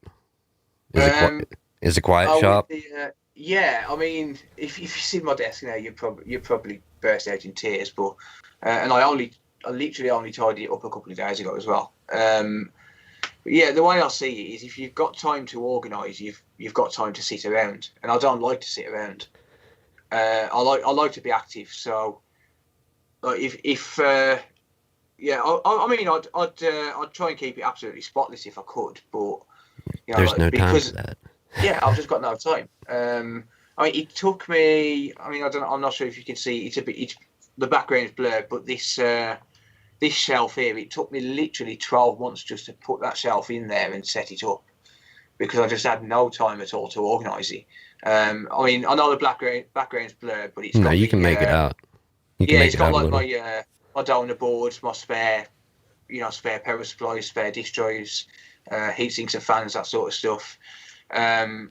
Is it quiet shop? I mean, if you see my desk now, you'd probably burst out in tears. But and I literally only tidied it up a couple of days ago as well. But yeah, the way I see it is, if you've got time to organise, you've got time to sit around, and I don't like to sit around. I like to be active. So, like I mean, I'd try and keep it absolutely spotless if I could, but there's no time for that. Yeah, I've just got no time. I mean, it took me. I mean, I'm not sure if you can see. The background's blurred, but this shelf here, it took me literally 12 months just to put that shelf in there and set it up, because I just had no time at all to organise it. I mean, I know the background's blurred, but it's got you can make it out. It's got like my donor boards, my spare power supplies, spare disk drives, heat sinks and fans, that sort of stuff. And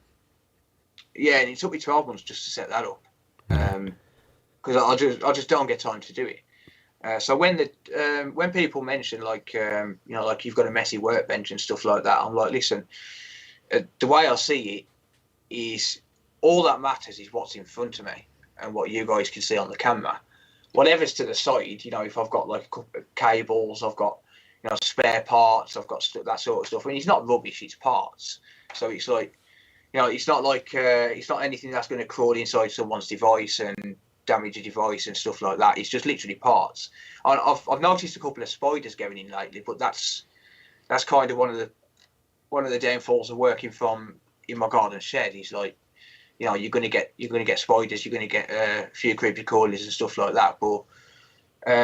it took me 12 months just to set that up, because I just don't get time to do it. So when people mention like you've got a messy workbench and stuff like that, I'm like, listen, the way I see it is, all that matters is what's in front of me and what you guys can see on the camera. Whatever's to the side, if I've got like a couple of cables, I've got spare parts, I've got that sort of stuff. I mean, it's not rubbish, it's parts. So it's like, it's not like it's not anything that's going to crawl inside someone's device and damage a device and stuff like that. It's just literally parts. I've noticed a couple of spiders going in lately, but that's kind of one of the downfalls of working in my garden shed. Is like, you're going to get spiders, you're going to get a few creepy crawlies and stuff like that. But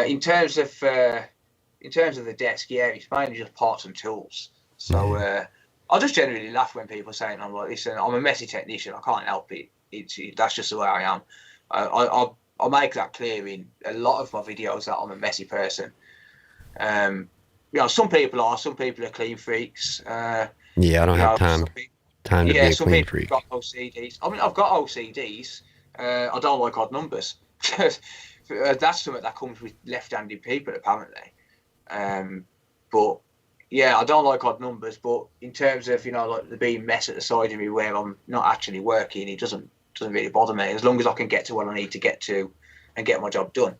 in terms of the desk, it's mainly just parts and tools. So I just generally laugh when people say it. I'm like, listen, I'm a messy technician. I can't help it. That's just the way I am. I make that clear in a lot of my videos that I'm a messy person. Some people are clean freaks. I don't have time to be a clean freak. Got OCDs. I mean, I've got OCDs. I don't like odd numbers. That's something that comes with left-handed people, apparently. But I don't like odd numbers. But in terms of like the being mess at the side of me where I'm not actually working, it doesn't really bother me, as long as I can get to what I need to get to and get my job done.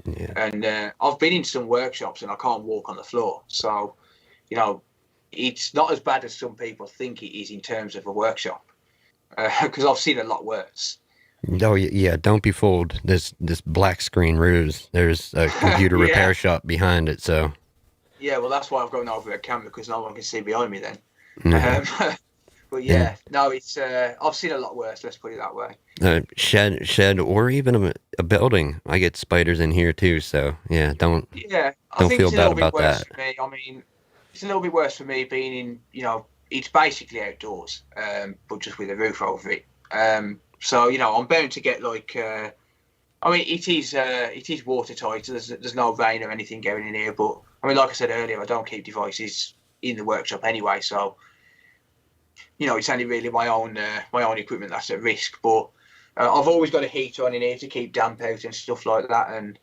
Yeah. And I've been in some workshops and I can't walk on the floor, so it's not as bad as some people think it is in terms of a workshop, because I've seen a lot worse. Oh yeah, don't be fooled. This black screen ruse. There's a computer repair shop behind it, so. Yeah, well, that's why I've gone over a camera, because no one can see behind me then. Mm-hmm. But it's I've seen a lot worse. Let's put it that way. Shed, or even a building. I get spiders in here too. So don't feel bad about that. For me. I mean, it's a little bit worse for me being in. It's basically outdoors, but just with a roof over it. So I'm bound to get like. I mean, it is watertight. So there's no rain or anything going in here. But I mean, like I said earlier, I don't keep devices in the workshop anyway. So. It's only really my own equipment that's at risk. But I've always got a heater on in here to keep damp out and stuff like that. And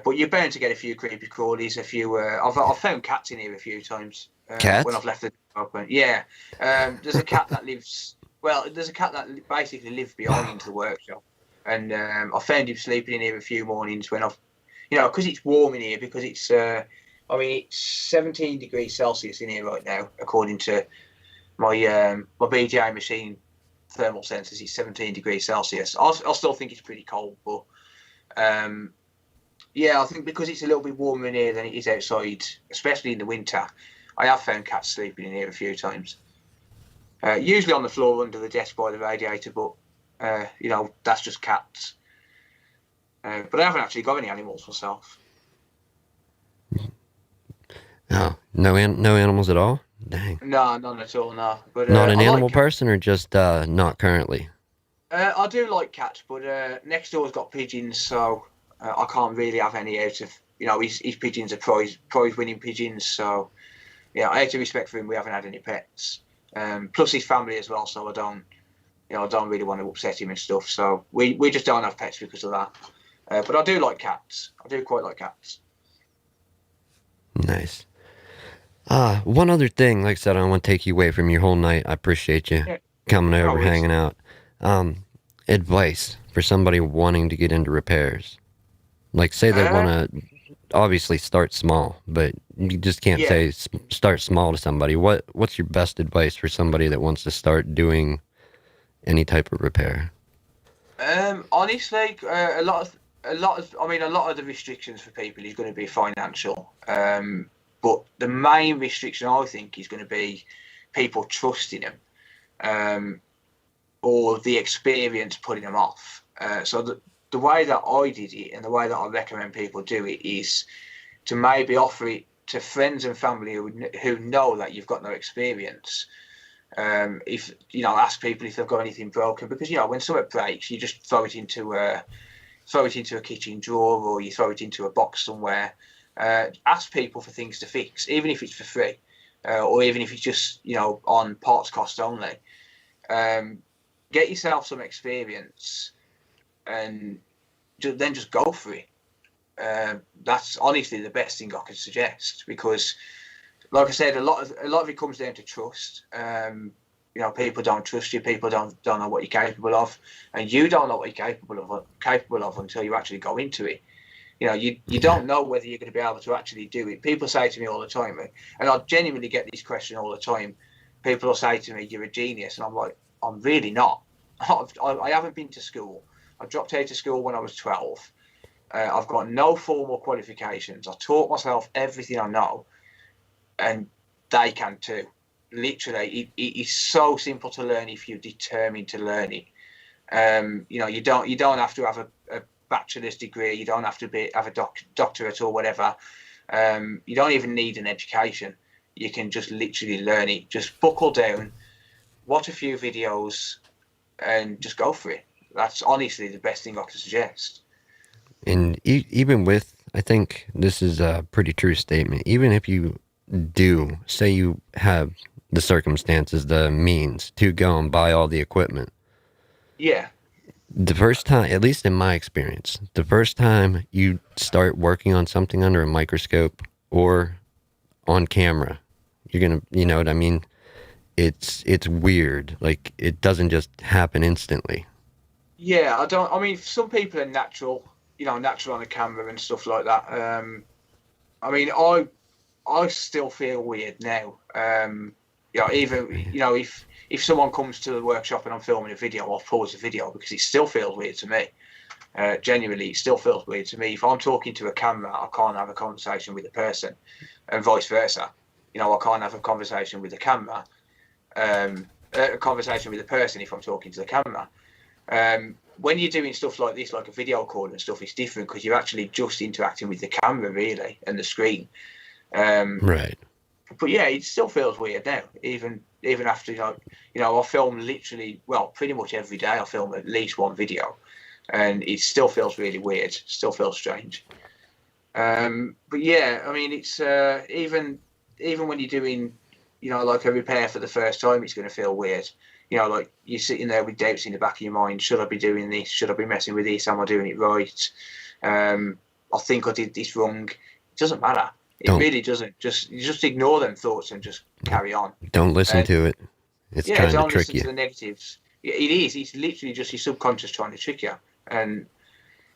but you're bound to get a few creepy crawlies. I've found cats in here a few times. Cats? When I've left the door open. Yeah. There's a cat that lives. Well, there's a cat that basically lives behind the workshop, and I found him sleeping in here a few mornings when I've, because it's warm in here, because it's it's 17 degrees Celsius in here right now, according to my BGA machine thermal sensors. Is 17 degrees Celsius. I still think it's pretty cold, but I think because it's a little bit warmer in here than it is outside, especially in the winter, I have found cats sleeping in here a few times. Usually on the floor under the desk by the radiator, but that's just cats. But I haven't actually got any animals myself. Oh, no animals at all? Dang. No, none at all. No, but Not an I like animal cats. person, or just not currently? I do like cats, but next door's got pigeons, so I can't really have any out of his pigeons are prize winning pigeons. So yeah, out of respect for him, we haven't had any pets. Plus his family as well, so I don't really want to upset him and stuff. So we just don't have pets because of that. But I do like cats. I do quite like cats. Nice. One other thing, like I said, I don't want to take you away from your whole night. I appreciate you Yeah, coming no over, worries. hanging out. Advice for somebody wanting to get into repairs. Like, say they want Uh, to obviously start small, but you just can't yeah. say start small to somebody. What's your best advice for somebody that wants to start doing any type of repair? Honestly, a lot of the restrictions for people is going to be financial. But the main restriction I think is going to be people trusting them, or the experience putting them off. So the way that I did it and the way that I recommend people do it is to maybe offer it to friends and family who know that you've got no experience. If ask people if they've got anything broken, because when something breaks, you just throw it into a kitchen drawer, or you throw it into a box somewhere. Ask people for things to fix, even if it's for free, or even if it's just on parts cost only. Get yourself some experience, and then just go for it. That's honestly the best thing I could suggest, because like I said, a lot of it comes down to trust. People don't trust you. People don't know what you're capable of, and you don't know what you're capable of until you actually go into it. You don't know whether you're going to be able to actually do it. People say to me all the time, and I genuinely get this question all the time. People will say to me, "You're a genius," and I'm like, "I'm really not. I haven't been to school. I dropped out of school when I was 12. I've got no formal qualifications. I taught myself everything I know, and they can too. Literally, it is so simple to learn if you're determined to learn it. You don't have to have a bachelor's degree. You don't have to have a doctorate or whatever. You don't even need an education. You can just literally learn it. Just buckle down, watch a few videos, and just go for it. That's honestly the best thing I can suggest. And even with, I think this is a pretty true statement. Even if you do, say you have the circumstances, the means to go and buy all the equipment, Yeah, the first time, at least in my experience, the first time you start working on something under a microscope or on camera, you're gonna, you know what I mean? It's weird. Like, it doesn't just happen instantly. yeah. I mean, some people are natural, natural on the camera and stuff like that. I mean, I still feel weird now. Even if someone comes to the workshop and I'm filming a video, I'll pause the video because it still feels weird to me. Genuinely, it still feels weird to me. If I'm talking to a camera, I can't have a conversation with a person, and vice versa. I can't have a conversation with the camera, a conversation with a person if I'm talking to the camera. When you're doing stuff like this, like a video call and stuff, it's different because you're actually just interacting with the camera really and the screen. Right. But yeah, it still feels weird now, even after I film literally, well, pretty much every day. I film at least one video, and it still feels really weird. Still feels strange. But yeah, I mean, it's even when you're doing, like a repair for the first time, it's going to feel weird. Like you're sitting there with doubts in the back of your mind. Should I be doing this? Should I be messing with this? Am I doing it right? I think I did this wrong. It doesn't matter. It Don't really doesn't. Just ignore them thoughts and just carry on. don't listen And to it. It's yeah, trying to don't trick listen you. to the negatives. It is. It's literally just your subconscious trying to trick you. And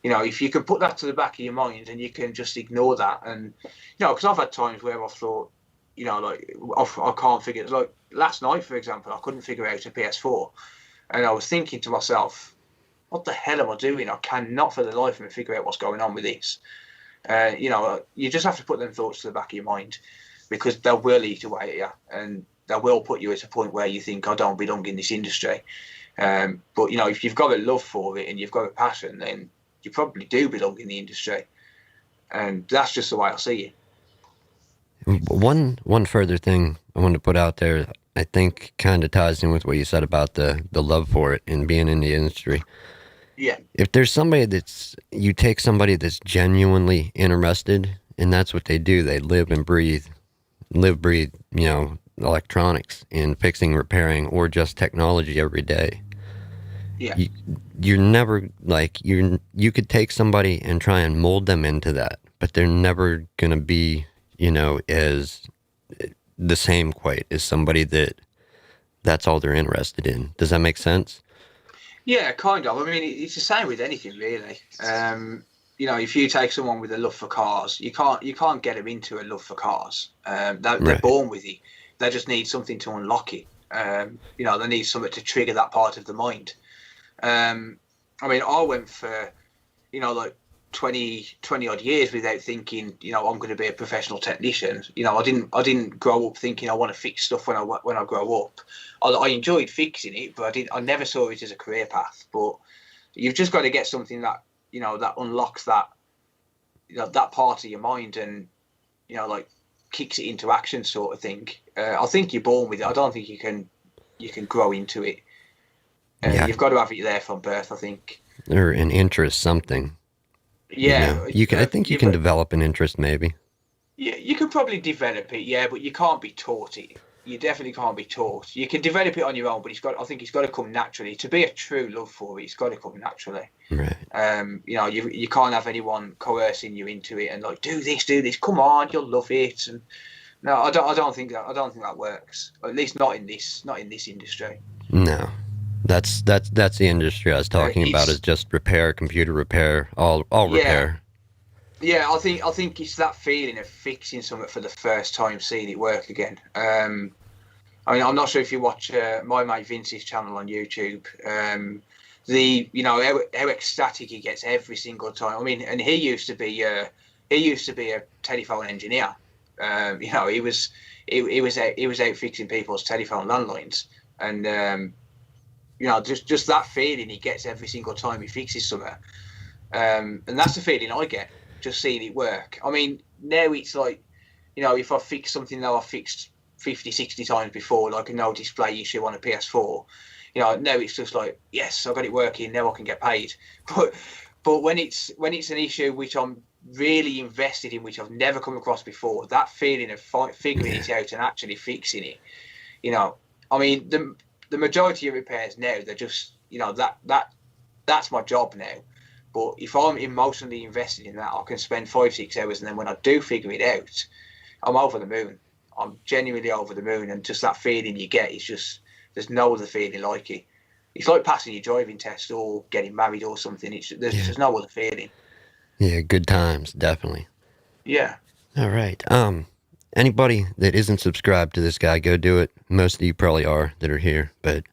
if you can put that to the back of your mind and you can just ignore that, and because I've had times where I've thought, like I can't figure. Like last night, for example, I couldn't figure out a PS4, and I was thinking to myself, what the hell am I doing? I cannot for the life of me figure out what's going on with this. You just have to put them thoughts to the back of your mind, because they will eat away at you, and they will put you at a point where you think, I don't belong in this industry. But if you've got a love for it and you've got a passion, then you probably do belong in the industry, and that's just the way I see it. One further thing I wanted to put out there, I think kind of ties in with what you said about the love for it and being in the industry. Yeah. If there's somebody you take somebody that's genuinely interested, and that's what they do, they live, breathe, electronics and fixing, repairing, or just technology every day. Yeah. You're never you could take somebody and try and mold them into that, but they're never gonna be, as the same quite as somebody that's all they're interested in. Does that make sense? Yeah, kind of. I mean, it's the same with anything, really. If you take someone with a love for cars, you can't get them into a love for cars. They're born with it. They just need something to unlock it. They need something to trigger that part of the mind. I went for, like 20 odd years without thinking, I'm going to be a professional technician. I didn't grow up thinking I want to fix stuff when I grow up. I enjoyed fixing it, but I never saw it as a career path. But you've just got to get something that, that unlocks that, that part of your mind and, kicks it into action sort of thing. I think you're born with it. I don't think you can grow into it. You've got to have it there from birth, I think. Or an interest, something. Yeah. I think you can develop an interest, maybe. Yeah, you could probably develop it, yeah, but you can't be taught it. You definitely can't be taught. You can develop it on your own, but I think it's got to come naturally. To be a true love for it, it's got to come naturally. Right. You can't have anyone coercing you into it and like, do this, come on, you'll love it. And no, I don't think that works. At least not in this industry. No. That's the industry I was talking about, is just computer repair, all repair. Yeah, I think it's that feeling of fixing something for the first time, seeing it work again. I'm not sure if you watch my mate Vince's channel on YouTube. How ecstatic he gets every single time. And he used to be a telephone engineer. He was out fixing people's telephone landlines, and just that feeling he gets every single time he fixes something. And that's the feeling I get, just seeing it work. Now it's like, if I fix something that I fixed 50, 60 times before, like a no display issue on a PS4, now it's just like, yes, I got it working, now I can get paid. But when it's an issue which I'm really invested in, which I've never come across before, that feeling of figuring it out and actually fixing it, the majority of repairs now, they're just, that's my job now. But if I'm emotionally invested in that, I can spend 5-6 hours, and then when I do figure it out, I'm over the moon. I'm genuinely over the moon, and just that feeling you get is just, there's no other feeling like it. It's like passing your driving test or getting married or something. There's no other feeling. Yeah, good times, definitely. Yeah. All right. Anybody that isn't subscribed to this guy, go do it. Most of you probably are that are here, but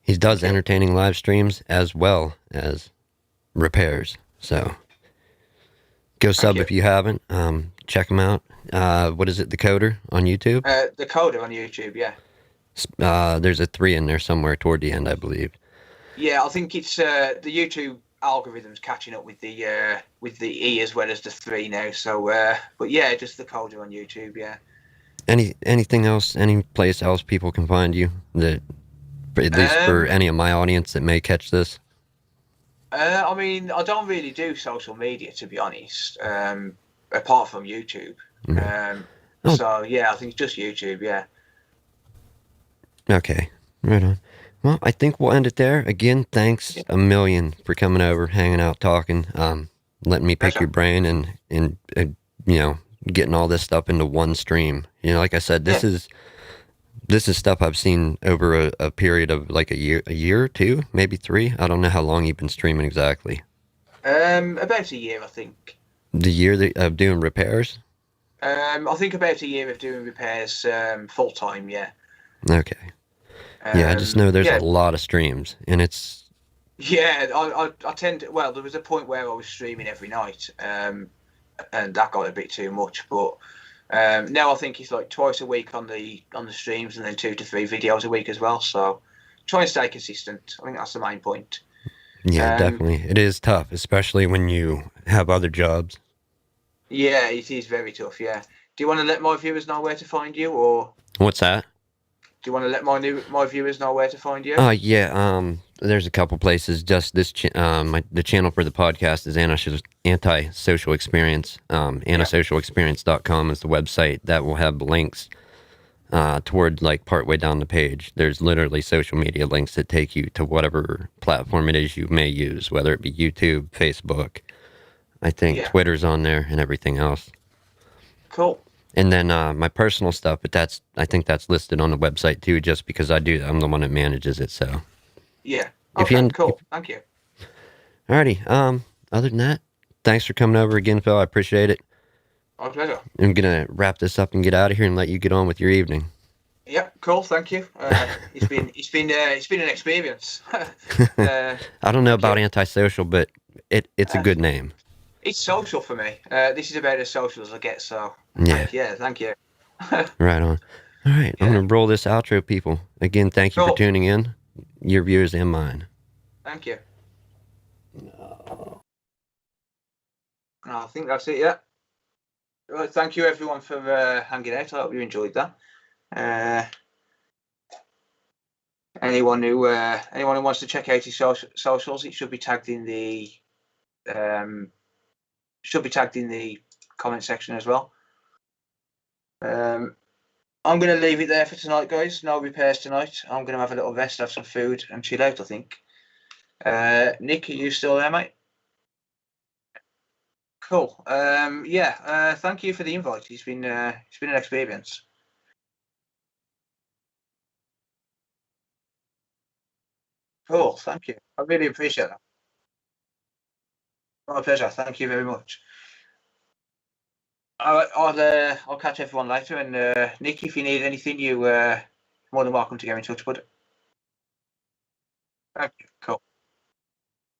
he does entertaining live streams as well as repairs. So go sub if you haven't. Check him out. What is it? DeCoder on YouTube? DeCoded on YouTube, yeah. There's a 3 in there somewhere toward the end, I believe. Yeah, I think it's the YouTube algorithm's catching up with the E as well as the 3 now. So, but yeah, just DeCoded on YouTube, yeah. Anything else? Any place else people can find you that, at least for any of my audience that may catch this? I don't really do social media, to be honest, apart from YouTube. So yeah, I think it's just YouTube, yeah. Okay, right on. Well, I think we'll end it there. Again, thanks a million for coming over, hanging out, talking, letting me pick your brain and getting all this stuff into one stream. Like I said, this is stuff I've seen over a period of like a year or 2, maybe 3. I don't know how long you've been streaming exactly. About a year, I think. The year of doing repairs? I think about a year of doing repairs full time, yeah. Okay. Yeah, I just know there's a lot of streams, and it's... Yeah, I tend to... Well, there was a point where I was streaming every night, and that got a bit too much, but now I think it's like twice a week on the streams, and then 2 to 3 videos a week as well, so try and stay consistent. I think that's the main point. Yeah, definitely. It is tough, especially when you have other jobs. Yeah, it is very tough, yeah. Do you want to let my viewers know where to find you, or...? What's that? Do you want to let my viewers know where to find you? Yeah. There's a couple places. Just this, the channel for the podcast is Antisocial Experience. Antisocialexperience.com is the website that will have links toward like partway down the page. There's literally social media links that take you to whatever platform it is you may use, whether it be YouTube, Facebook. I think Twitter's on there and everything else. Cool. And then my personal stuff, but I think that's listed on the website too, just because I'm the one that manages it. So yeah. Okay, cool. Thank you. Alrighty. Other than that, thanks for coming over again, Phil. I appreciate it. My pleasure. I'm gonna wrap this up and get out of here and let you get on with your evening. Yeah, cool. Thank you. It's been an experience. I don't know about antisocial, but it's a good name. It's social for me. This is about as social as I get. So yeah, thank you. Right on. All right, I'm gonna roll this outro, people. Again, thank you for tuning in, your viewers and mine. Thank you. No, I think that's it. Yeah. Right, thank you everyone for hanging out. I hope you enjoyed that. Anyone who wants to check out his socials, it should be tagged in the comment section as well. I'm going to leave it there for tonight, guys. No repairs tonight. I'm going to have a little rest, have some food, and chill out, I think. Nick, are you still there, mate? Cool. Thank you for the invite. It's been an experience. Cool. Thank you. I really appreciate that. My pleasure. Thank you very much. I'll catch everyone later. And Nick, if you need anything, you're more than welcome to get in touch, bud. Thank you. Cool.